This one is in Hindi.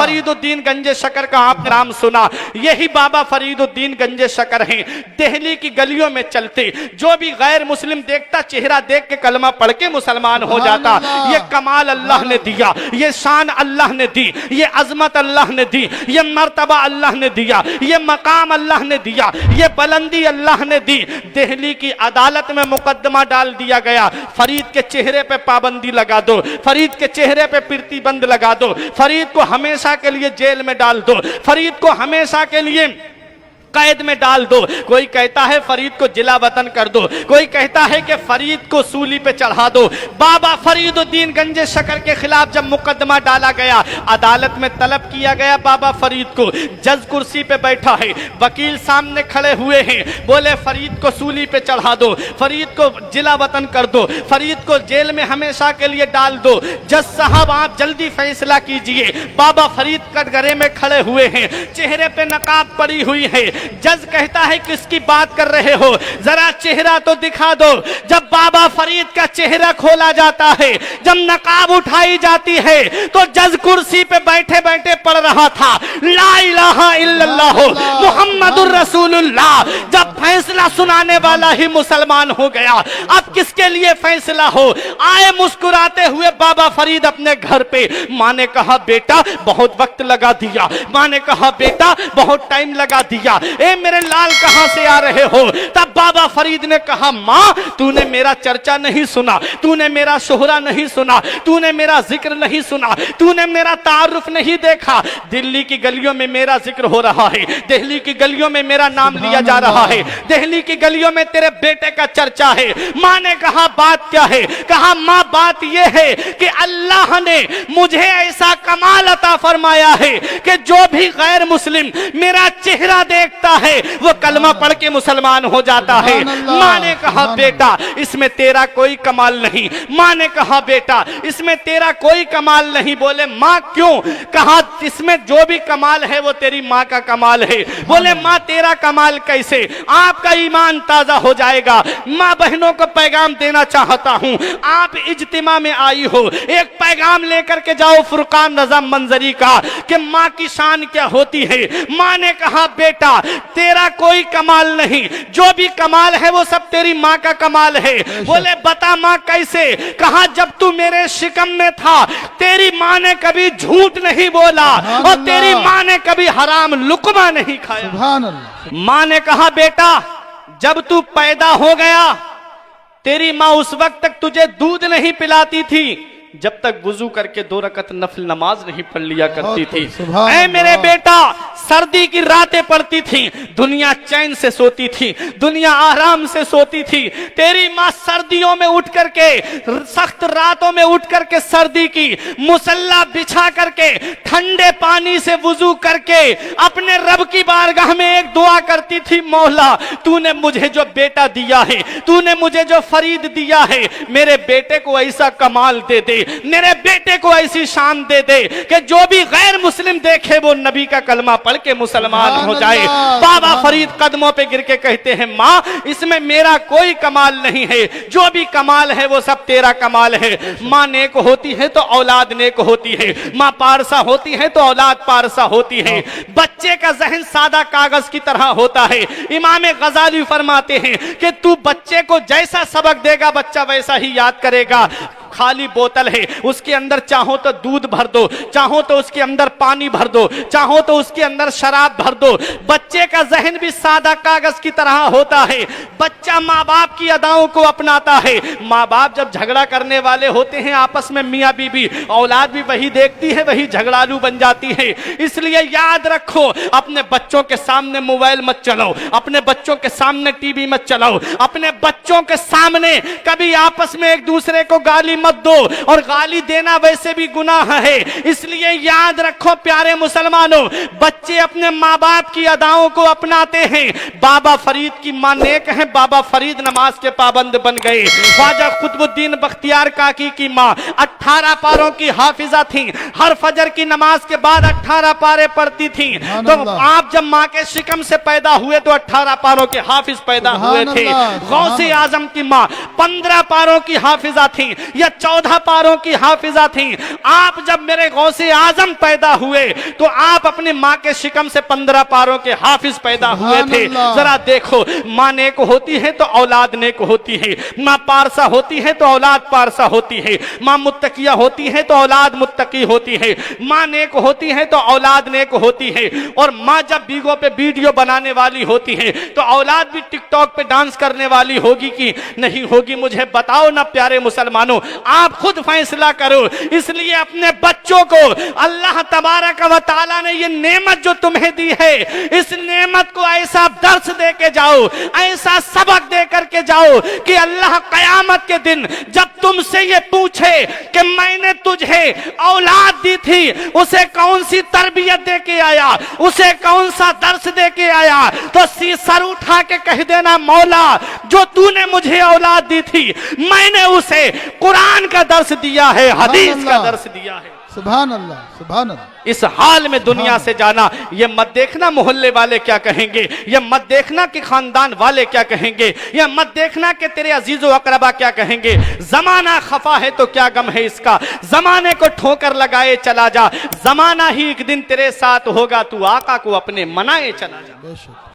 फरीदुद्दीन गंजे शकर का आपने नाम सुना, यही बाबा फरीदुद्दीन गंजे शकर हैं। दिल्ली की गलियों में चलते, जो भी गैर मुस्लिम देखता चेहरा देख के कलमा पढ़ के मुसलमान हो जाता। ये कमाल अल्लाह ने दिया, ये शान अल्लाह ने दी, ये अजमत अल्लाह ने दी, ये मर्तबा अल्लाह ने दिया, ये मकाम अल्लाह ने दिया, ये बुलंदी अल्लाह ने दी। दिल्ली की अदालत में मुकदमा डाल दिया गया, फरीद के चेहरे पे पाबंदी लगा दो, फरीद के चेहरे पे प्रतिबंध लगा दो, फरीद को हमेशा के लिए जेल में डाल दो, फरीद को हमेशा के लिए कैद में डाल दो। कोई कहता है फरीद को जिला वतन कर दो, कोई कहता है कि फरीद को सूली पे चढ़ा दो। बाबा फरीदुद्दीन गंजे शकर के खिलाफ जब मुकदमा डाला गया, अदालत में तलब किया गया बाबा फरीद को, जज कुर्सी पे बैठा है, वकील सामने खड़े हुए हैं, बोले फरीद को सूली पे चढ़ा दो, फरीद को जिला वतन कर दो, फरीद को जेल में हमेशा के लिए डाल दो। जज साहब आप जल्दी फैसला कीजिए। बाबा फरीद कटघरे में खड़े हुए हैं, चेहरे पे नकाब पड़ी हुई है। जज कहता है किसकी बात कर रहे हो, जरा चेहरा तो दिखा दो। जब बाबा फरीद का चेहरा खोला जाता है, जब नकाब उठाई जाती है, तो जज कुर्सी पे बैठे बैठे पढ़ रहा था ला इलाहा इल्लल्लाह मुहम्मदुर रसूलुल्लाह। जब फैसला सुनाने वाला ही मुसलमान हो गया, अब किसके लिए फैसला हो। आए मुस्कुराते हुए बाबा फरीद अपने घर पे। माँ ने कहा बेटा बहुत वक्त लगा दिया, माँ ने कहा बेटा बहुत टाइम लगा दिया, ए मेरे लाल कहां से आ रहे हो। तब बाबा फरीद ने कहा मां तूने मेरा चर्चा नहीं सुना, तूने मेरा शोहरा नहीं सुना, तूने मेरा जिक्र नहीं सुना, तूने मेरा तारुफ नहीं देखा। दिल्ली की गलियों में मेरा जिक्र हो रहा है, दिल्ली की गलियों में मेरा नाम लिया जा रहा है, दिल्ली की गलियों में तेरे बेटे का चर्चा है। मां ने कहा बात क्या है। कहा मां बात यह है कि अल्लाह ने मुझे ऐसा कमाल अता फरमाया है कि जो भी गैर मुस्लिम मेरा चेहरा देखता है वो कलमा पढ़ के मुसलमान हो जाता है। मां ने कहा बेटा इसमें तेरा कोई कमाल नहीं। मां ने कहा बेटा इसमें तेरा कोई कमाल नहीं। बोले मां क्यों। कहा इसमें जो भी कमाल है वो तेरी मां का कमाल है। बोले मां तेरा कमाल कैसे। आपका ईमान ताजा हो जाएगा। मां बहनों को पैगाम देना चाहता हूं, आप इज्तिमा में आई हो, एक पैगाम लेकर के जाओ फुरकान रजा मंजरी का कि मां की शान क्या होती है। मां ने कहा बेटा तेरा कोई कमाल नहीं, जो भी कमाल है वो सब तेरी माँ का कमाल है। बोले बता माँ कैसे। कहा जब तू मेरे शिकम में था तेरी माँ ने कभी झूठ नहीं बोला और तेरी माँ ने कभी हराम लुकमा नहीं खाया। माँ ने कहा बेटा जब तू पैदा हो गया तेरी माँ उस वक्त तक तुझे दूध नहीं पिलाती थी जब तक वुजू करके 2 रकत नफल नमाज नहीं पढ़ लिया करती थी। ऐ मेरे बेटा सर्दी की रातें पड़ती थी, दुनिया चैन से सोती थी, दुनिया आराम से सोती थी। तेरी माँ सर्दियों में उठ करके, सख्त रातों में उठ करके सर्दी की मुसल्ला बिछा करके ठंडे पानी से वुजू करके अपने रब की बारगाह में एक दुआ करती थी, मौला तूने मुझे जो बेटा दिया है, तूने मुझे जो फरीद दिया है, मेरे बेटे को ऐसा कमाल दे दे, मेरे बेटे को ऐसी शान दे दे कि जो भी गैर मुस्लिम देखे वो नबी का कलमा पढ़ के मुसलमान हो जाए। बाबा फरीद कदमों पे गिर के कहते हैं माँ इसमें मेरा कोई कमाल नहीं है, जो भी कमाल है वो सब तेरा कमाल है। माँ नेक होती है तो औलाद नेक होती है, माँ पारसा होती है तो औलाद पारसा होती है। बच्चे का जहन सादा कागज की तरह होता है। इमाम गजाली फरमाते हैं कि तू बच्चे को जैसा सबक देगा बच्चा वैसा ही याद करेगा। खाली बोतल है, उसके अंदर चाहो तो दूध भर दो, चाहो तो उसके अंदर पानी भर दो, चाहो तो उसके अंदर शराब भर दो। बच्चे का जहन भी सादा कागज की तरह होता है। बच्चा माँ बाप की अदाओं को अपनाता है। माँ बाप जब झगड़ा करने वाले होते हैं आपस में मियाँ बीबी, औलाद भी वही देखती है, वही झगड़ालू बन जाती है। इसलिए याद रखो अपने बच्चों के सामने मोबाइल मत चलाओ, अपने बच्चों के सामने टीवी मत चलाओ, अपने बच्चों के सामने कभी आपस में एक दूसरे को गाली मत दो, और गाली देना वैसे भी गुनाह है। इसलिए याद रखो प्यारे मुसलमानों, बच्चे अपने माँ बाप की अदाओं को अपनाते हैं। बाबा फरीद की मां नेक है, बाबा फरीद नमाज के पाबंद बन गए। ख्वाजा कुतुबुद्दीन बख्तियार काकी की मां 18 पारों की हाफिजा थी, हर फजर की नमाज के बाद 18 पारे पढ़ती थी। तो आप जब माँ के शिकम से पैदा हुए तो 18 पारों के हाफिज पैदा हुए थे। गौसे आजम की मां 15 पारों की हाफिजा थी। यह 14 पारों की हाफिजा थी। आप जब मेरे गौसे आजम पैदा हुए तो आप अपनी माँ के शिकम से 15 पारों के हाफिज पैदा हुए थे। जरा देखो, माँ नेक होती है तो औलाद नेक होती है, माँ पारसा होती है तो औलाद पारसा होती है, माँ मुत्तकिया होती है तो औलाद मुत्तकी होती है, माँ नेक होती है तो औलाद नेक होती है। और माँ जब बीगों पे वीडियो बनाने वाली होती है तो औलाद भी टिकटॉक पे डांस करने वाली होगी कि नहीं होगी? मुझे बताओ ना प्यारे मुसलमानों, आप खुद फैसला करो। इसलिए अपने बच्चों को अल्लाह तबारक व तआला ने ये नेमत जो तुम्हें दी है, इस नेमत को ऐसा दर्स दे के जाओ, ऐसा सबक दे करके जाओ कि अल्लाह कयामत के दिन जब तुमसे ये पूछे कि मैंने तुझे औलाद दी थी, उसे कौन सी तरबियत दे के आया, उसे कौन सा दर्स दे के आया, तो सर उठा के कह देना, मौला जो तूने मुझे औलाद दी थी मैंने उसे कुरान का दर्स दिया है, हदीस का दर्स दिया है। सुभान अल्लाह, सुभान अल्लाह। इस हाल में दुनिया से जाना, ये मत देखना मोहल्ले वाले क्या कहेंगे, ये मत देखना कि खानदान वाले क्या कहेंगे, ये मत देखना कि तेरे अजीजो अकरबा क्या कहेंगे। जमाना खफा है तो क्या गम है इसका, जमाने को ठोकर लगाए चला जा, जमाना ही एक दिन तेरे साथ होगा, तू आका को अपने मनाए चला जा। बेशक।